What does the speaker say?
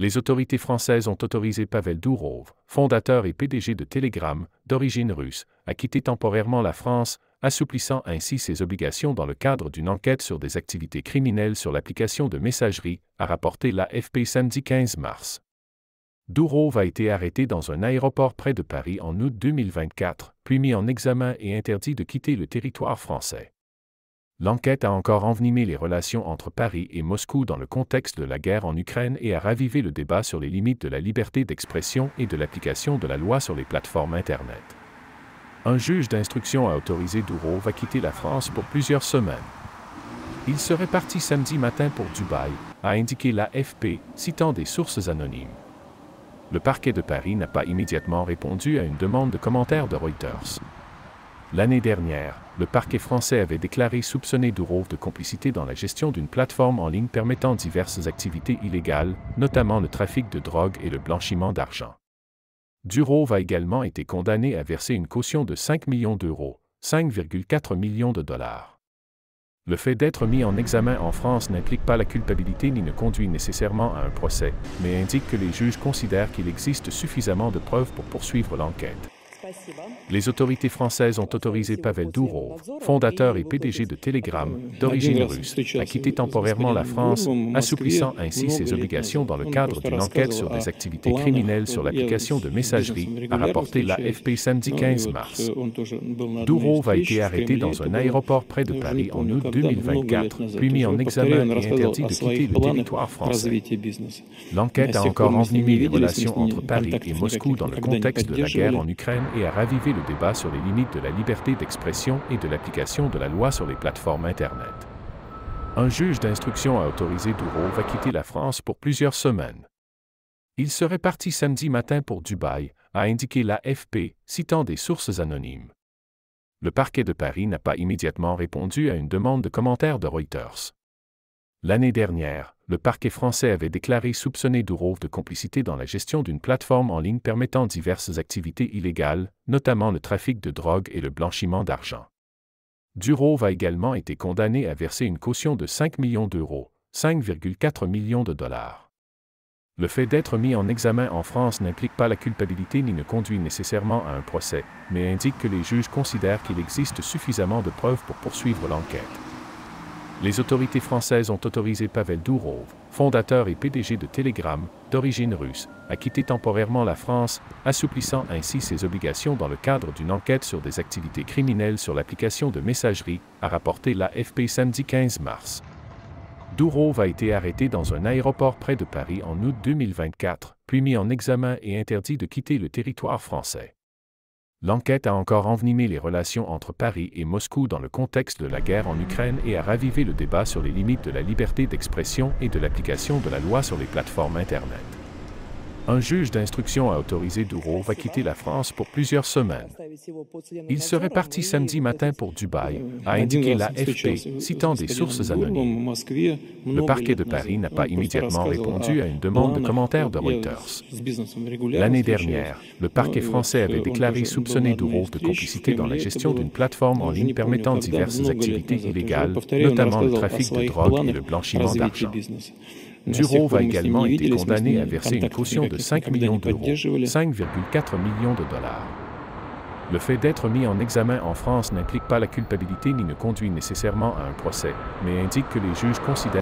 Les autorités françaises ont autorisé Pavel Durov, fondateur et PDG de Telegram, d'origine russe, à quitter temporairement la France, assouplissant ainsi ses obligations dans le cadre d'une enquête sur des activités criminelles sur l'application de messagerie, a rapporté l'AFP samedi 15 mars. Durov a été arrêté dans un aéroport près de Paris en août 2024, puis mis en examen et interdit de quitter le territoire français. L'enquête a encore envenimé les relations entre Paris et Moscou dans le contexte de la guerre en Ukraine et a ravivé le débat sur les limites de la liberté d'expression et de l'application de la loi sur les plateformes Internet. Un juge d'instruction a autorisé Durov à quitter la France pour plusieurs semaines. Il serait parti samedi matin pour Dubaï, a indiqué l'AFP, citant des sources anonymes. Le parquet de Paris n'a pas immédiatement répondu à une demande de commentaire de Reuters. L'année dernière, le parquet français avait déclaré soupçonner Durov de complicité dans la gestion d'une plateforme en ligne permettant diverses activités illégales, notamment le trafic de drogue et le blanchiment d'argent. Durov a également été condamné à verser une caution de 5 millions d'euros, 5,4 millions de dollars. Le fait d'être mis en examen en France n'implique pas la culpabilité ni ne conduit nécessairement à un procès, mais indique que les juges considèrent qu'il existe suffisamment de preuves pour poursuivre l'enquête. Les autorités françaises ont autorisé Pavel Durov, fondateur et PDG de Telegram, d'origine russe, à quitter temporairement la France, assouplissant ainsi ses obligations dans le cadre d'une enquête sur des activités criminelles sur l'application de messagerie, a rapporté l'AFP samedi 15 mars. Durov a été arrêté dans un aéroport près de Paris en août 2024, puis mis en examen et interdit de quitter le territoire français. L'enquête a encore envenimé les relations entre Paris et Moscou dans le contexte de la guerre en Ukraine et a ravivé le débat sur les limites de la liberté d'expression et de l'application de la loi sur les plateformes Internet. Un juge d'instruction a autorisé Durov à quitter la France pour plusieurs semaines. Il serait parti samedi matin pour Dubaï, a indiqué l'AFP, citant des sources anonymes. Le parquet de Paris n'a pas immédiatement répondu à une demande de commentaire de Reuters. L'année dernière, le parquet français avait déclaré soupçonner Durov de complicité dans la gestion d'une plateforme en ligne permettant diverses activités illégales, notamment le trafic de drogue et le blanchiment d'argent. Durov a également été condamné à verser une caution de 5 millions d'euros, 5,4 millions de dollars. Le fait d'être mis en examen en France n'implique pas la culpabilité ni ne conduit nécessairement à un procès, mais indique que les juges considèrent qu'il existe suffisamment de preuves pour poursuivre l'enquête. Les autorités françaises ont autorisé Pavel Durov, fondateur et PDG de Telegram, d'origine russe, à quitter temporairement la France, assouplissant ainsi ses obligations dans le cadre d'une enquête sur des activités criminelles sur l'application de messagerie, a rapporté l'AFP samedi 15 mars. Durov a été arrêté dans un aéroport près de Paris en août 2024, puis mis en examen et interdit de quitter le territoire français. L'enquête a encore envenimé les relations entre Paris et Moscou dans le contexte de la guerre en Ukraine et a ravivé le débat sur les limites de la liberté d'expression et de l'application de la loi sur les plateformes Internet. Un juge d'instruction a autorisé Durov à quitter la France pour plusieurs semaines. Il serait parti samedi matin pour Dubaï, a indiqué l'AFP, citant des sources anonymes. Le parquet de Paris n'a pas immédiatement répondu à une demande de commentaire de Reuters. L'année dernière, le parquet français avait déclaré soupçonner Durov de complicité dans la gestion d'une plateforme en ligne permettant diverses activités illégales, notamment le trafic de drogue et le blanchiment d'argent. Durov a également été condamné à verser une caution de 5 millions d'euros, 5,4 millions de dollars. Le fait d'être mis en examen en France n'implique pas la culpabilité ni ne conduit nécessairement à un procès, mais indique que les juges considèrent